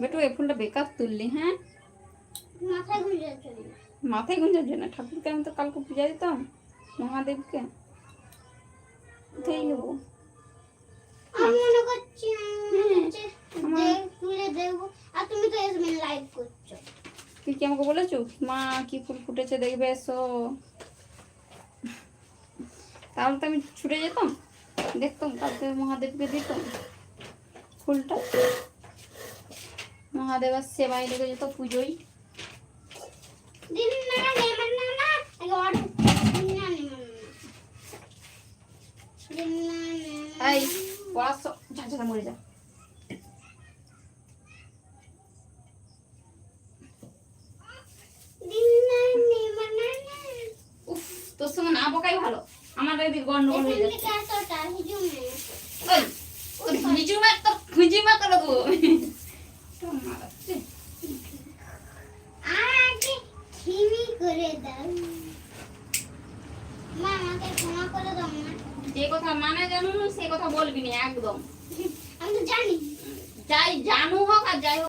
বেটু এই ফুলটা বেকার তুললি। হ্যাঁ, মাথায় গুঁজার জন্য ঠাকুরকে আমি তো কালকে পূজা দিতাম মহাদেবকে, কোথায় নেবো? তুই কি আমাকে বলেছো মা কি ফুল ফুটেছে দেখবে এসো? তাহলে তো আমি ছুটে যেতাম, দেখতাম, কালকে মহাদেবকে দিতাম ফুলটা। মহাদেব আর সেবাই লেগে যেত পুজোয়। এই পড়াশো ঝাঁঝা মরে যা। উফ, তোর সঙ্গে না বকাই ভালো, আমার এদিকে গন্ডগোল হয়ে যাচ্ছে। ওই হিজুমা তো খুঁজিমা করে দেবো। যে কথা মানে জানো সে কথা বলবি না একদম। আমি তো জানি, যাই জানু হোক আর যাই হোক।